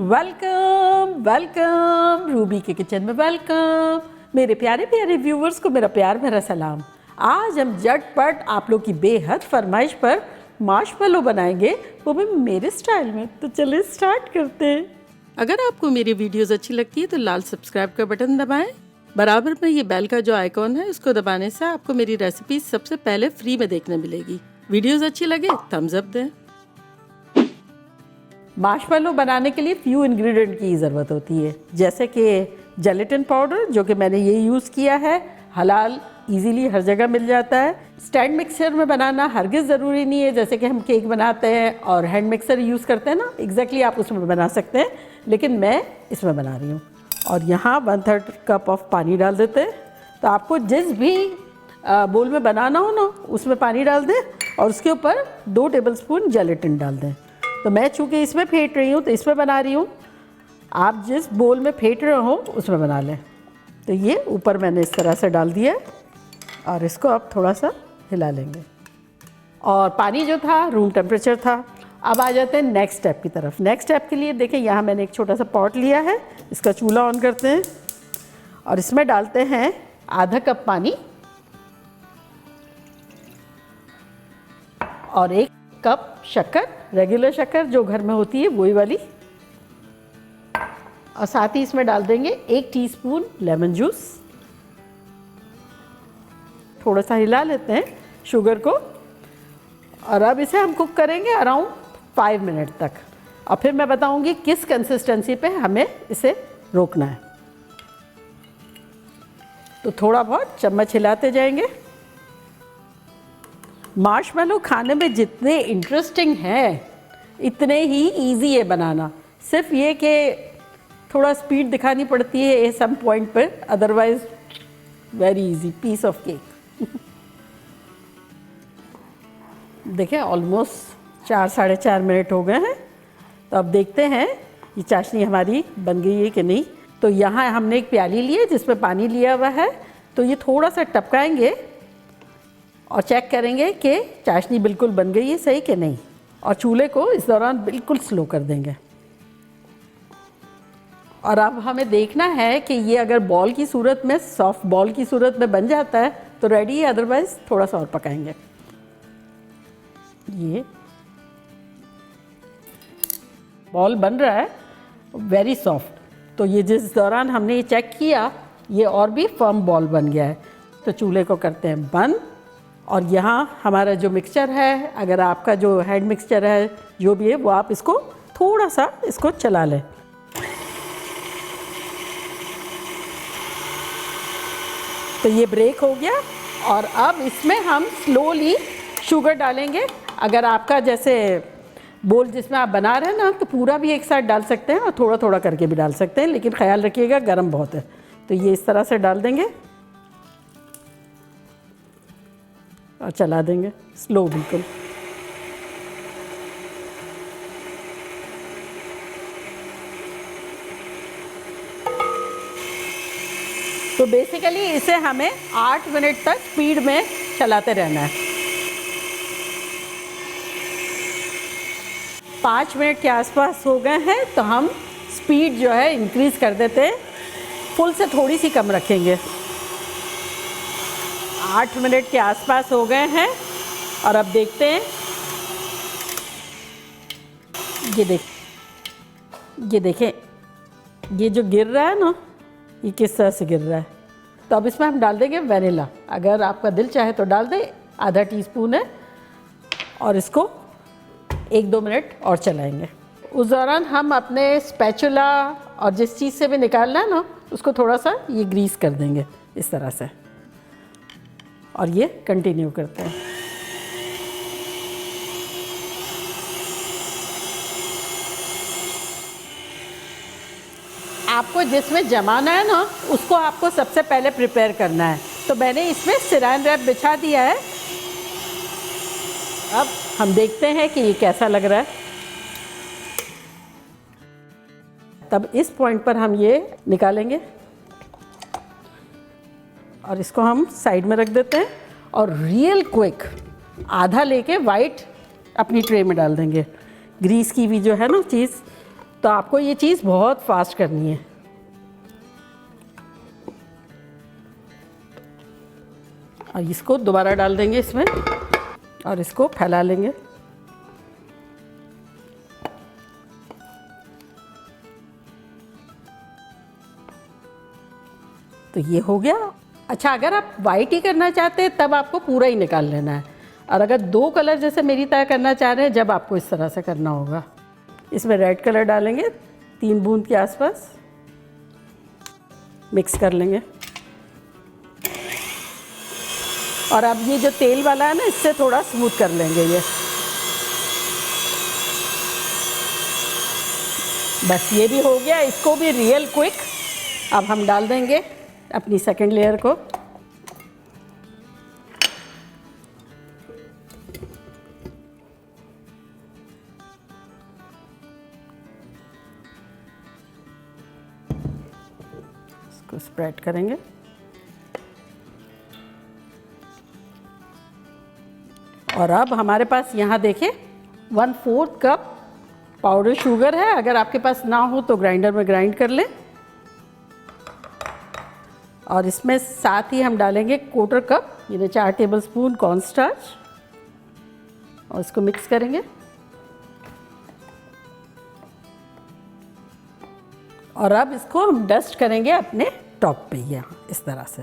Welcome welcome Ruby के kitchen में welcome. मेरे प्यारे प्यारे व्यूवर्स को मेरा प्यार मेरा सलाम। आज हम झटपट आप लोग की बेहद फरमाइश पर मार्शमेलो बनाएंगे, वो भी मेरे स्टाइल में। तो चलिए स्टार्ट करते हैं। अगर आपको मेरी वीडियोस अच्छी लगती है तो लाल सब्सक्राइब का बटन दबाएं। बराबर में ये बेल का जो आइकॉन है उसको दबाने से आपको मेरी रेसिपी सबसे पहले फ्री में देखने मिलेगी। वीडियोस अच्छी लगे थम्स अप दें। मार्शमेलो बनाने के लिए फ्यू इंग्रेडिएंट की ज़रूरत होती है, जैसे कि जेलेटिन पाउडर जो कि मैंने ये यूज़ किया है, हलाल इजीली हर जगह मिल जाता है। स्टैंड मिक्सर में बनाना हरगिज़ ज़रूरी नहीं है, जैसे कि हम केक बनाते हैं और हैंड मिक्सर यूज़ करते हैं ना, एग्जैक्टली आप उसमें बना सकते हैं, लेकिन मैं इसमें बना रही हूँ। और यहाँ 1/3 कप ऑफ पानी डाल देते हैं। तो आपको जिस भी बोल में बनाना हो ना उसमें पानी डाल दें और उसके ऊपर 2 टेबलस्पून जेलेटिन डाल दें। तो मैं चूँकि इसमें फेंट रही हूँ तो इसमें बना रही हूँ, आप जिस बोल में फेंट रहे हो उसमें बना लें। तो ये ऊपर मैंने इस तरह से डाल दिया और इसको अब थोड़ा सा हिला लेंगे। और पानी जो था रूम टेम्परेचर था। अब आ जाते हैं नेक्स्ट स्टेप की तरफ। नेक्स्ट स्टेप के लिए देखें, यहाँ मैंने एक छोटा सा पॉट लिया है, इसका चूल्हा ऑन करते हैं और इसमें डालते हैं आधा कप पानी और 1 कप शक्कर, रेगुलर शक्कर जो घर में होती है वही वाली, और साथ ही इसमें डाल देंगे 1 टीस्पून लेमन जूस। थोड़ा सा हिला लेते हैं शुगर को और अब इसे हम कुक करेंगे अराउंड 5 मिनट तक, और फिर मैं बताऊंगी किस कंसिस्टेंसी पे हमें इसे रोकना है। तो थोड़ा बहुत चम्मच हिलाते जाएंगे। मार्शमेलो खाने में जितने इंटरेस्टिंग हैं इतने ही इजी है बनाना। सिर्फ ये कि थोड़ा स्पीड दिखानी पड़ती है सम पॉइंट पर, otherwise very easy piece of cake. देखें ऑलमोस्ट 4-4.5 मिनट हो गए हैं। तो अब देखते हैं ये चाशनी हमारी बन गई है कि नहीं। तो यहाँ हमने एक प्याली ली है जिसमें पानी लिया हुआ है, तो ये थोड़ा सा टपकाएंगे और चेक करेंगे कि चाशनी बिल्कुल बन गई है सही कि नहीं, और चूल्हे को इस दौरान बिल्कुल स्लो कर देंगे। और अब हमें देखना है कि ये अगर बॉल की सूरत में, सॉफ्ट बॉल की सूरत में बन जाता है तो रेडी है, अदरवाइज थोड़ा सा और पकाएंगे। ये बॉल बन रहा है वेरी सॉफ्ट, तो ये जिस दौरान हमने ये चेक किया ये और भी फर्म बॉल बन गया है। तो चूल्हे को करते हैं बंद, और यहाँ हमारा जो मिक्सचर है, अगर आपका जो हैंड मिक्सचर है जो भी है वो आप इसको थोड़ा सा इसको चला लें। तो ये ब्रेक हो गया और अब इसमें हम स्लोली शुगर डालेंगे। अगर आपका जैसे बोल जिसमें आप बना रहे हैं ना तो पूरा भी एक साथ डाल सकते हैं और थोड़ा थोड़ा करके भी डाल सकते हैं, लेकिन ख्याल रखिएगा गर्म बहुत है। तो ये इस तरह से डाल देंगे और चला देंगे स्लो बिल्कुल। तो बेसिकली इसे हमें 8 मिनट तक स्पीड में चलाते रहना है। 5 मिनट के आसपास हो गए हैं तो हम स्पीड जो है इंक्रीज़ कर देते हैं, फुल से थोड़ी सी कम रखेंगे। 8 मिनट के आसपास हो गए हैं और अब देखते हैं। ये देखें ये जो गिर रहा है ना, ये किस तरह से गिर रहा है। तो अब इसमें हम डाल देंगे वनीला, अगर आपका दिल चाहे तो डाल दें, आधा टीस्पून है, और इसको 1-2 मिनट और चलाएंगे। उस दौरान हम अपने स्पैचुला और जिस चीज़ से भी निकालना है ना उसको थोड़ा सा ये ग्रीस कर देंगे इस तरह से, और ये कंटिन्यू करते हैं। आपको जिसमें जमाना है ना उसको आपको सबसे पहले प्रिपेयर करना है। तो मैंने इसमें सिरान रैप बिछा दिया है। अब हम देखते हैं कि ये कैसा लग रहा है। तब इस पॉइंट पर हम ये निकालेंगे और इसको हम साइड में रख देते हैं, और रियल क्विक आधा लेके वाइट अपनी ट्रे में डाल देंगे। ग्रीस की भी जो है ना चीज़ तो आपको ये चीज़ बहुत फास्ट करनी है। और इसको दोबारा डाल देंगे इसमें और इसको फैला लेंगे। तो ये हो गया। अच्छा, अगर आप वाइट ही करना चाहते हैं तब आपको पूरा ही निकाल लेना है, और अगर 2 कलर जैसे मेरी तरह करना चाह रहे हैं जब आपको इस तरह से करना होगा। इसमें रेड कलर डालेंगे 3 बूंद के आसपास, मिक्स कर लेंगे। और अब ये जो तेल वाला है ना, इससे थोड़ा स्मूथ कर लेंगे ये। बस ये भी हो गया, इसको भी रियल क्विक। अब हम डाल देंगे अपनी सेकंड लेयर को। इसको स्प्रेड करेंगे। और अब हमारे पास यहाँ देखें 1/4 कप पाउडर शुगर है। अगर आपके पास ना हो तो ग्राइंडर में ग्राइंड कर लें। और इसमें साथ ही हम डालेंगे 1/4 कप, यानी 4 टेबलस्पून कॉर्नस्टार्च, और इसको मिक्स करेंगे। और अब इसको हम डस्ट करेंगे अपने टॉप पे, यहाँ इस तरह से।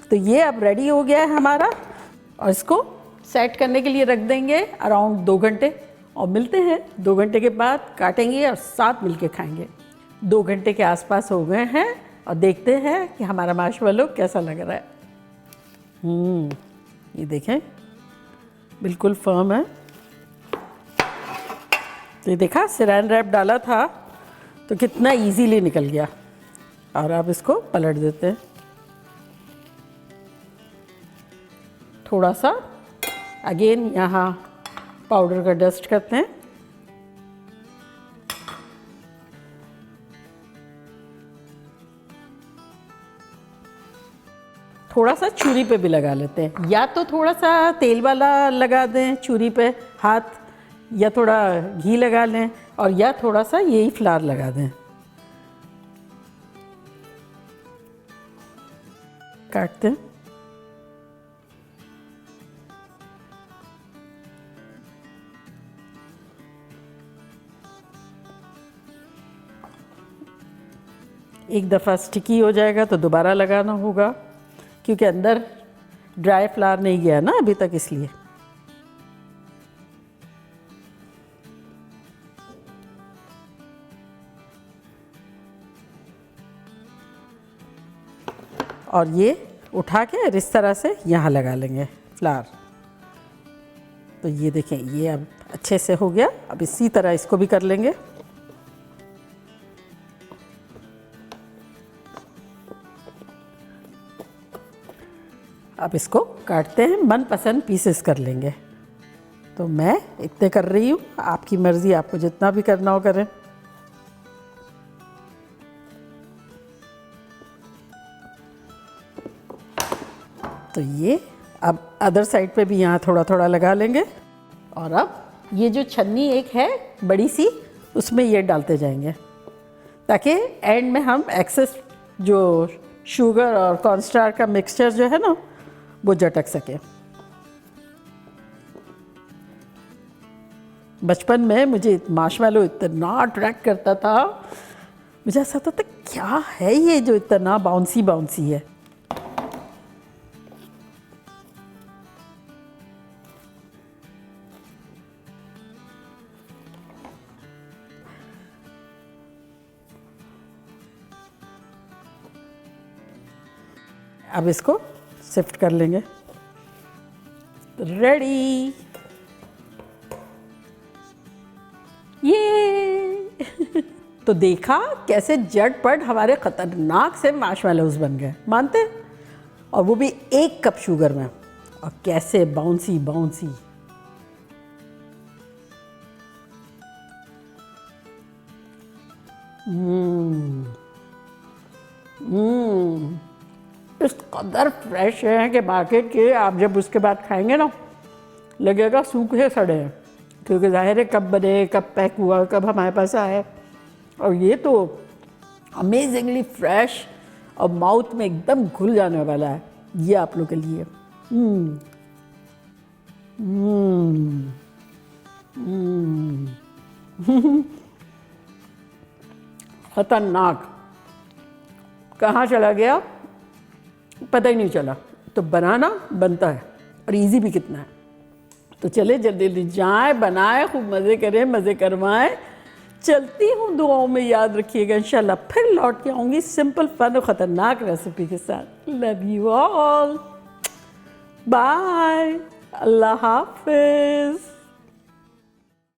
तो ये अब रेडी हो गया है हमारा, और इसको सेट करने के लिए रख देंगे अराउंड 2 घंटे। और मिलते हैं 2 घंटे के बाद, काटेंगे और साथ मिलके खाएंगे। 2 घंटे के आसपास हो गए हैं और देखते हैं कि हमारा मार्शमेलो कैसा लग रहा है। ये देखें बिल्कुल फर्म है। तो ये देखा, सिरैन रैप डाला था तो कितना इजीली निकल गया। और अब इसको पलट देते हैं। थोड़ा सा अगेन यहाँ पाउडर का डस्ट करते हैं। थोड़ा सा छुरी पे भी लगा लेते हैं, या तो थोड़ा सा तेल वाला लगा दें छुरी पे हाथ, या थोड़ा घी लगा लें, और या थोड़ा सा यही फ्लावर लगा दें। काटते हैं। एक दफ़ा स्टिकी हो जाएगा तो दोबारा लगाना होगा, क्योंकि अंदर ड्राई फ्लावर नहीं गया ना अभी तक, इसलिए। और ये उठा के इस तरह से यहाँ लगा लेंगे फ्लावर। तो ये देखें, ये अब अच्छे से हो गया। अब इसी तरह इसको भी कर लेंगे। अब इसको काटते हैं, मनपसंद पीसेस कर लेंगे। तो मैं इतने कर रही हूँ, आपकी मर्ज़ी, आपको जितना भी करना हो करें। तो ये अब अदर साइड पे भी यहाँ थोड़ा थोड़ा लगा लेंगे। और अब ये जो छन्नी एक है बड़ी सी, उसमें ये डालते जाएंगे, ताकि एंड में हम एक्सेस जो शुगर और कॉर्नस्टार का मिक्सचर जो है ना, वो झटक सके। बचपन में मुझे मार्शमेलो इतना अट्रैक्ट करता था, मुझे ऐसा होता था क्या है ये जो इतना बाउंसी बाउंसी है। अब इसको शिफ्ट कर लेंगे। रेडी, ये तो देखा कैसे झटपट हमारे खतरनाक से मार्शमेलोज बन गए, मानते हैं? और वो भी 1 कप शुगर में, और कैसे बाउंसी बाउंसी। इस कदर फ्रेश हैं कि मार्केट के आप जब उसके बाद खाएंगे ना लगेगा सूखे सड़े हैं, क्योंकि जाहिर है कब बने, कब पैक हुआ, कब हमारे पास आए। और ये तो अमेजिंगली फ्रेश और माउथ में एकदम घुल जाने वाला है। ये आप लोग के लिए खतरनाक। कहाँ चला गया पता ही नहीं चला। तो बनाना बनता है और इजी भी कितना है। तो चले जल्दी जल्दी जाएं, बनाएं, खूब मज़े करें, मज़े करवाएं। चलती हूँ, दुआओं में याद रखिएगा। इंशाल्लाह फिर लौट के आऊँगी सिंपल फन और ख़तरनाक रेसिपी के साथ। लव यू ऑल, बाय, अल्लाह हाफिज़।